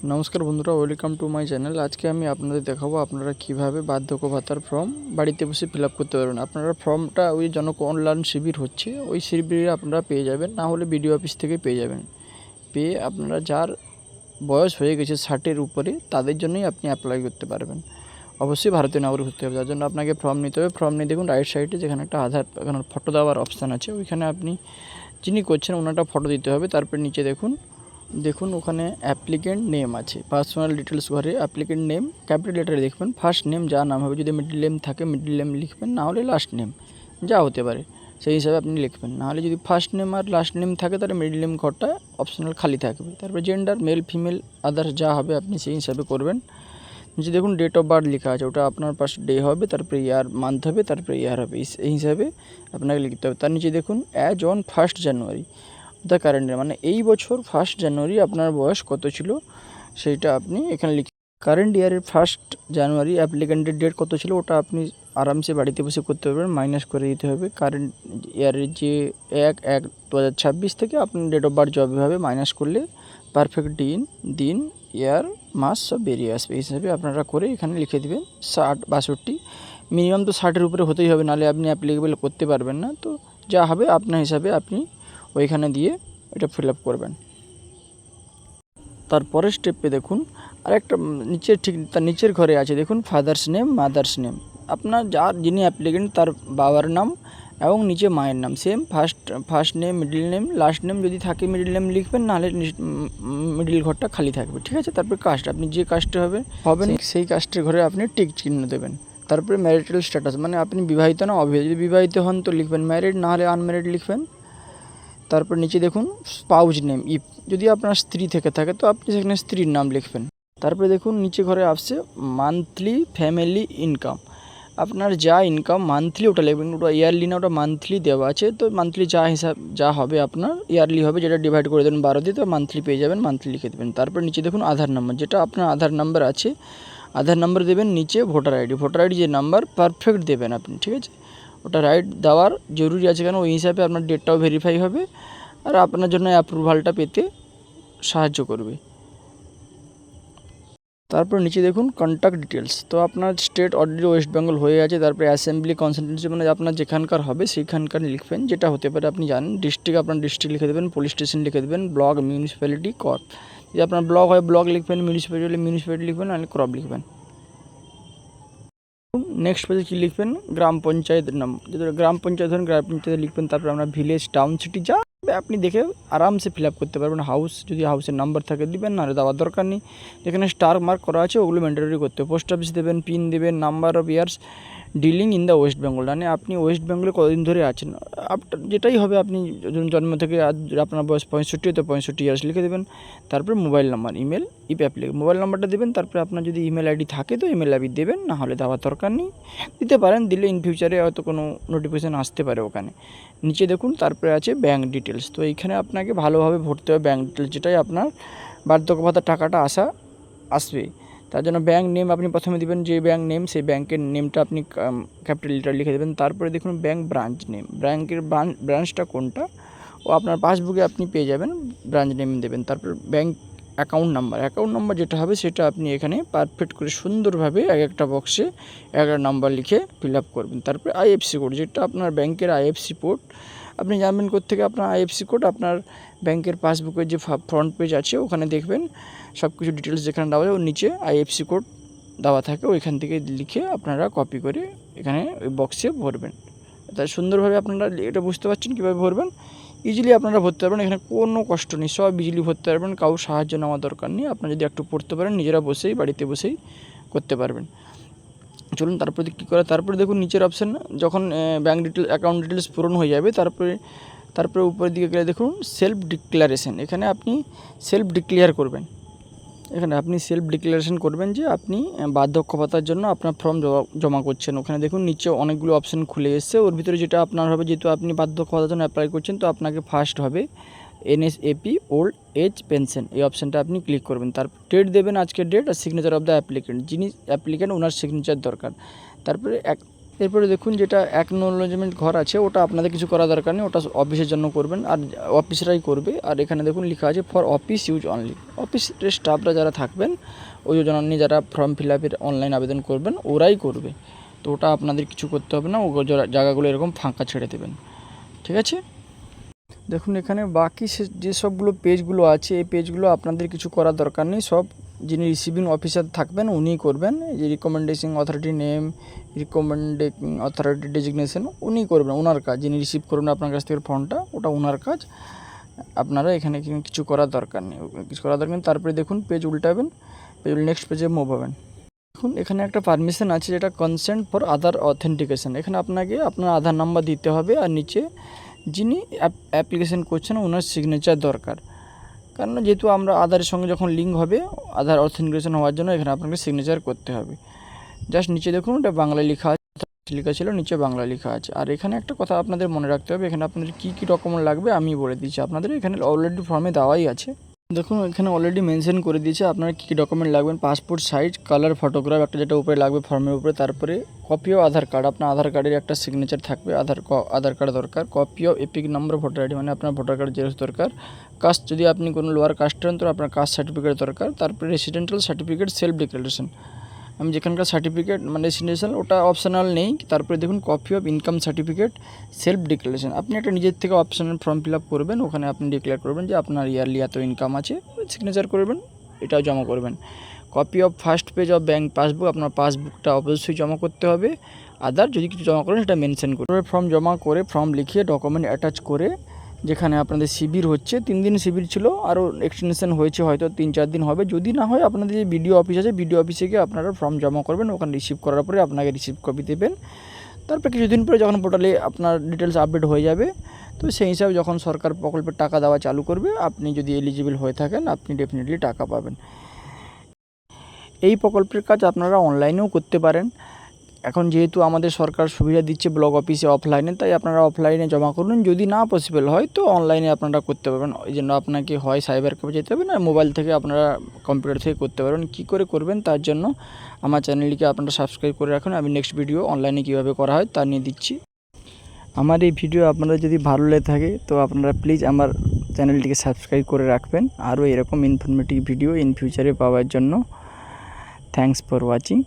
নমস্কার বন্ধুরা, welcome to my channel. আজকে আমি আপনাদের দেখাবো আপনারা কিভাবে বার্ধক্য ভাতার ফর্ম বাড়িতে বসে ফিল আপ করতে পারবেন। আপনারা ফর্মটা ওই জনকল্যাণ শিবির হচ্ছে, ওই শিবিরে আপনারা পেয়ে যাবেন, না হলে বিডিও অফিস থেকে পেয়ে যাবেন। পেয়ে আপনারা যার বয়স হয়ে গেছে 60-এর উপরে তাদের জন্যই আপনি অ্যাপ্লাই করতে পারবেন। অবশ্যই ভারতীয় নাগরিক হতে হবে, যার জন্য আপনাকে ফর্ম নিতে হবে। ফর্ম নিয়ে দেখুন রাইট সাইডে যেখানে একটা আধার এখানে ফটো দেওয়ার অপশান আছে, ওইখানে আপনি যিনি করছেন ওনারটা ফটো দিতে হবে। তারপর নিচে দেখুন ওখানে অ্যাপ্লিকেন্ট নেম আছে, পার্সোনাল ডিটেলস ঘরে অ্যাপ্লিকেন্ট নেম ক্যাপিটাল লেটারে দেখবেন। ফার্স্ট নেম যা নাম হবে, যদি মিডল নেম থাকে মিডল নেম লিখবেন, না হলে লাস্ট নেম যা হতে পারে সেই হিসাবে আপনি লিখবেন। না হলে যদি ফার্স্ট নেম আর লাস্ট নেম থাকে তাহলে মিডল নেম ঘরটা অপশনাল খালি থাকবে। তারপরে জেন্ডার মেল ফিমেল আদার্স যা হবে আপনি সেই হিসাবে করবেন। নিচে দেখুন ডেট অফ বার্থ লেখা আছে, ওটা আপনার পাশে ডে হবে, তারপরে ইয়ার মান্থ হবে, তারপরে ইয়ার হবে, এই হিসাবে আপনাকে লিখতে হবে। তার নিচে দেখুন as on 1 January the current year, মানে এই বছর 1 জানুয়ারি আপনার বয়স কত ছিল সেইটা আপনি এখানে লিখে। কারেন্ট ইয়ারের 1 জানুয়ারি অ্যাপ্লিকেন্টের ডেট কত ছিল ওটা আপনি আরামসে বাড়িতে বসে করতে পারবেন, মাইনাস করে দিতে হবে। কারেন্ট ইয়ারের যে 1/1/2026 থেকে আপনি ডেট অফ বার্থ যবেভাবে মাইনাস করলে পারফেক্ট দিন ইয়ার মাস সব বেরিয়ে আসবে। এই হিসাবে আপনারা করে এখানে লিখে দেবেন 60-62, মিনিমাম তো 60-এর উপরে হতেই হবে, নাহলে আপনি অ্যাপ্লিকেবল করতে পারবেন না। তো যা হবে আপনার হিসাবে আপনি ওইখানে দিয়ে এটা ফিল আপ করবেন। তারপরের স্টেপে দেখুন আরেকটা নিচের ঠিক তার নিচের ঘরে আছে দেখুন ফাদার্স নেম মাদার্স নেম, আপনার যিনি অ্যাপ্লিকেন্ট তার বাবার নাম এবং নিচে মায়ের নাম same, first name middle name last name, যদি থাকে মিডল নেম লিখবেন, নাহলে মিডল ঘরটা খালি থাকবে, ঠিক আছে। তারপরে কাস্ট, আপনি যে কাস্টে হবেন সেই কাস্টের ঘরে আপনি টিক চিহ্ন দেবেন। তারপরে ম্যারিটাল স্ট্যাটাস, মানে আপনি বিবাহিত না অবিবাহিত, যদি বিবাহিত হন তো লিখবেন ম্যারিড, না হলে আনম্যারিড লিখবেন। তারপর নিচে দেখুন স্পাউজ নেম, ইফ যদি আপনার স্ত্রী থেকে থাকে তো আপনি সেখানে স্ত্রীর নাম লিখবেন। তারপরে দেখুন নিচে ঘরে আসছে মান্থলি ফ্যামিলি ইনকাম, আপনার যা ইনকাম মান্থলি ওটা লিখবেন, ওটা ইয়ারলি না, ওটা মান্থলি দেওয়া আছে। তো মান্থলি যা হবে আপনার ইয়ারলি হবে, যেটা ডিভাইড করে দেবেন 12 দিয়ে, তো মান্থলি পেয়ে যাবেন, মান্থলি লিখে দেবেন। তারপর নিচে দেখুন আধার নাম্বার, যেটা আপনার আধার নাম্বার আছে আধার নাম্বার দেবেন। নিচে ভোটার আইডি যে নাম্বার পারফেক্ট দেবেন আপনি, ঠিক আছে। ওটা রাইট দেওয়ার জরুরি আছে, কেন ওই হিসাবে আপনার ডেটটাও ভেরিফাই হবে আর আপনার জন্য অ্যাপ্রুভালটা পেতে সাহায্য করবে। তারপর নিচে দেখুন কন্ট্যাক্ট ডিটেলস, তো আপনার স্টেট অলরেডি ওয়েস্ট বেঙ্গল হয়ে আছে। তারপরে অ্যাসেম্বলি কনস্টিটিউয়েন্সি, মানে আপনার যেখানকার হবে সেইখানকার লিখবেন, যেটা হতে পারে আপনি জানেন। ডিস্ট্রিক্ট আপনার ডিস্ট্রিক্ট লিখে দেবেন, পুলিশ স্টেশন লিখে দেবেন, ব্লক মিউনিসিপ্যালিটি ক্রপ, যদি আপনার ব্লক হয় ব্লক লিখবেন, মিউনিসিপ্যালিটি হলে মিউনিসিপ্যালিটি লিখবেন, নাহলে ক্রপ লিখবেন। নেক্সট পেজে কী লিখবেন, গ্রাম পঞ্চায়েতের নাম, যদি গ্রাম পঞ্চায়েত ধরেন গ্রাম পঞ্চায়েতে লিখবেন। তারপরে আমরা ভিলেজ টাউন সিটি যা আপনি দেখে আরামসে ফিল আপ করতে পারবেন। হাউস যদি হাউসের নাম্বার থাকে দিবেন, নাহলে দেওয়ার দরকার নেই। যেখানে স্টার মার্ক করা আছে ওগুলো ম্যান্ডেটরি করতে হবে। পোস্ট অফিস দেবেন, পিন দেবেন, number of years dealing in the West Bengal, মানে আপনি ওয়েস্ট বেঙ্গলে কতদিন ধরে আছেন, আপনার যেটাই হবে, আপনি জন্ম থেকে আজ আপনার বয়স 65 তো 65 ইয়ার্স লিখে দেবেন। তারপরে mobile number, email ইপ applique mobile নাম্বারটা দেবেন। তারপরে আপনার যদি ইমেল আইডি থাকে তো ইমেল আইডি দেবেন, না হলে দেওয়ার দরকার নেই, দিতে পারেন, দিলে ইন ফিউচারে হয়তো কোনো নোটিফিকেশান আসতে পারে ওখানে। নিচে দেখুন তারপরে আছে ব্যাঙ্ক ডিটেলস, তো এইখানে আপনাকে ভালোভাবে ভরতে হবে ব্যাঙ্ক ডিটেলস, যেটাই আপনার বার্ধক্য ভাতার টাকাটা আসবে। তার জন্য ব্যাঙ্ক নেম আপনি প্রথমে দেবেন, যে ব্যাঙ্ক নেম সেই ব্যাঙ্কের নেমটা আপনি ক্যাপিটাল লেটার লিখে দেবেন। তারপরে দেখুন ব্যাঙ্ক ব্রাঞ্চ নেম, ব্যাঙ্কের ব্রাঞ্চটা কোনটা ও আপনার পাসবুকে আপনি পেয়ে যাবেন, ব্রাঞ্চ নেম দেবেন। তারপর ব্যাঙ্ক অ্যাকাউন্ট নাম্বার যেটা হবে সেটা আপনি এখানে পারফেক্ট করে সুন্দরভাবে এক একটা বক্সে এক একটা নাম্বার লিখে ফিল আপ করবেন। তারপরে আইএফসি কোড, যেটা আপনার ব্যাঙ্কের আইএফসি কোড, আপনি জানবেন কোত্থেকে আপনার আইএফসি কোড, আপনার ব্যাঙ্কের পাসবুকের যে ফ্রন্ট পেজ আছে ওখানে দেখবেন সব কিছু ডিটেলস যেখানে দেওয়া যায় ওর নিচে আইএফসি কোড দেওয়া থাকে, ওইখান থেকে লিখে আপনারা কপি করে এখানে ওই বক্সে ভরবেন। তাই সুন্দরভাবে আপনারা এটা বুঝতে পারছেন কীভাবে ভরবেন, ইজিলি আপনারা ভরতে পারবেন, এখানে কোনো কষ্ট নেই, সব ইজিলি ভরতে পারবেন, কারোর সাহায্য নেওয়ার দরকার নেই। আপনারা যদি একটু পড়তে পারেন নিজেরা বাড়িতে বসেই করতে পারবেন। চলুন তারপরে কী করে, তারপরে দেখুন নিচের অপশান, যখন ব্যাঙ্ক ডিটেলস অ্যাকাউন্ট ডিটেলস পূরণ হয়ে যাবে তারপরে উপরের দিকে গেলে দেখুন সেলফ ডিক্লারেশন, এখানে আপনি সেলফ ডিক্লেয়ার করবেন। এখানে আপনি সেলফ ডিক্লারেশন করবেন যে আপনি বার্ধক্য ভাতার জন্য আপনার ফর্ম জমা করছেন। ওখানে দেখুন নিচে অনেকগুলো অপশান খুলে এসছে, ওর ভিতরে যেটা আপনার হবে, যেহেতু আপনি বার্ধক্য ভাতার জন্য অ্যাপ্লাই করছেন তো আপনাকে ফার্স্ট হবে NSAP ওল্ড এজ পেনশন, এই অপশানটা আপনি ক্লিক করবেন। তারপর ডেট দেবেন, আজকের ডেট আর সিগনেচার অফ দ্য অ্যাপ্লিকেন্ট, যিনি অ্যাপ্লিকেন্ট ওনার সিগনেচার দরকার। তারপরে এরপরে দেখুন যেটা অ্যাকনোলেজমেন্ট ঘর আছে ওটা আপনাদের কিছু করা দরকার নেই, ওটা অফিসের জন্য করবেন আর অফিসরাই করবে। আর এখানে দেখুন লেখা আছে ফর অফিস ইউজ অনলি, অফিসের স্টাফরা যারা থাকবেন ওই যোজনা নিয়ে যারা ফর্ম ফিল আপের অনলাইন আবেদন করবেন ওরাই করবে, তো ওটা আপনাদের কিছু করতে হবে না, ও জায়গাগুলো এরকম ফাঁকা ছেড়ে দেবেন, ঠিক আছে। দেখুন এখানে বাকি যে সবগুলো পেজগুলো আছে এই পেজগুলো আপনাদের কিছু করার দরকার নেই, সব যিনি রিসিভিং অফিসার থাকবেন উনিই করবেন। যে recommendation authority name, recommending authority designation উনি করবেন, ওনার কাজ। যিনি রিসিভ করবেন আপনার কাছ থেকে ফর্মটা ওটা ওনার কাজ, আপনারা এখানে কিছু করার দরকার নেই, কিছু করার দরকার নেই। তারপরে দেখুন পেজ উল্টাবেন, নেক্সট পেজে মুভ হবেন। দেখুন এখানে একটা পারমিশন আছে যেটা কনসেন্ট ফর আধার অথেন্টিকেশন, এখানে আপনাকে আপনার আধার নাম্বার দিতে হবে আর নিচে যিনি অ্যাপ্লিকেশন করছেন ওনার সিগনেচার দরকার, কারণ যেহেতু আমরা আধারের সঙ্গে যখন লিঙ্ক হবে আধার অথেন্টিকেশন হওয়ার জন্য এখানে আপনাকে সিগনেচার করতে হবে। জাস্ট নিচে দেখুন ওটা বাংলায় লেখা আছে, লেখা ছিল নিচে বাংলা লেখা আছে। আর এখানে একটা কথা আপনাদের মনে রাখতে হবে, এখানে আপনাদের কী কী ডকুমেন্ট লাগবে আমি বলে দিচ্ছি, আপনাদের এখানে অলরেডি ফর্মে দেওয়াই আছে। দেখুন এখানে অলরেডি মেনশন করে দিয়েছে আপনারা কী কী ডকুমেন্ট লাগবেন। পাসপোর্ট সাইজ কালার ফটোগ্রাফ একটা যেটা উপরে লাগবে ফর্মের উপরে, তারপরে কপি অফ আধার কার্ড, আপনার আধার কার্ডের একটা সিগনেচার থাকবে, আধার কার্ড দরকার, copy of epic number voter ID মানে আপনার ভোটার কার্ড জেরক্স দরকার, কাস্ট যদি আপনি কোনো লোয়ার কাস্টের হন তো আপনার কাস্ট সার্টিফিকেট দরকার, তারপরে রেসিডেন্টাল সার্টিফিকেট সেলফ ডিক্লারেশন, আমি যেখানকার সার্টিফিকেট মানে রেসিডেন্সিয়াল ওটা অপশনাল নেই। তারপরে দেখুন copy of income certificate self declaration, আপনি একটা নিজের থেকে অপশনাল ফর্ম ফিল আপ করবেন, ওখানে আপনি ডিক্লেয়ার করবেন যে আপনার ইয়ারলি এত ইনকাম আছে, সিগনেচার করবেন, এটাও জমা করবেন। Copy of first page of bank passbook, আপনার পাসবুকটা অবশ্যই জমা করতে হবে, আদার যদি কিছু জমা করেন সেটা মেনশন করবে। ফর্ম জমা করে ফর্ম লিখিয়ে ডকুমেন্ট অ্যাটাচ করে যেখানে আপনাদের শিবির হচ্ছে 3 দিন শিবির ছিল, আরও এক্সটেনশন হয়েছে হয়তো 3-4 দিন হবে, যদি না হয় আপনাদের যে বিডিও অফিস আছে বিডিও অফিসে গিয়ে আপনারা ফর্ম জমা করবেন, ওখানে রিসিভ করার পরে আপনাকে রিসিভ কপি দেবেন। তারপর কিছুদিন পরে যখন পোর্টালে আপনার ডিটেলস আপডেট হয়ে যাবে তো সেই হিসাবে যখন সরকার প্রকল্পের টাকা দেওয়া চালু করবে আপনি যদি এলিজিবল হয়ে থাকেন আপনি ডেফিনেটলি টাকা পাবেন। এই প্রকল্পের কাজ আপনারা অনলাইনেও করতে পারেন, এখন যেহেতু আমাদের সরকার সুবিধা দিচ্ছে ব্লক অফিসে অফলাইনে, তাই আপনারা অফলাইনে জমা করুন, যদি না পসিবল হয় তো অনলাইনে আপনারা করতে পারবেন। ওই জন্য আপনাকে হয় সাইবার ক্যাফে যেতে হবে না মোবাইল থেকে আপনারা কম্পিউটার থেকে করতে পারবেন। কী করে করবেন তার জন্য আমার চ্যানেলটিকে আপনারা সাবস্ক্রাইব করে রাখুন, আমি নেক্সট ভিডিও অনলাইনে কীভাবে করা হয় তা নিয়ে দিচ্ছি। আমার এই ভিডিও আপনাদের যদি ভালো লেগে থাকে তো আপনারা প্লিজ আমার চ্যানেলটিকে সাবস্ক্রাইব করে রাখবেন, আরও এরকম ইনফরমেটিভ ভিডিও ইন ফিউচারে পাওয়ার জন্য। Thanks for watching.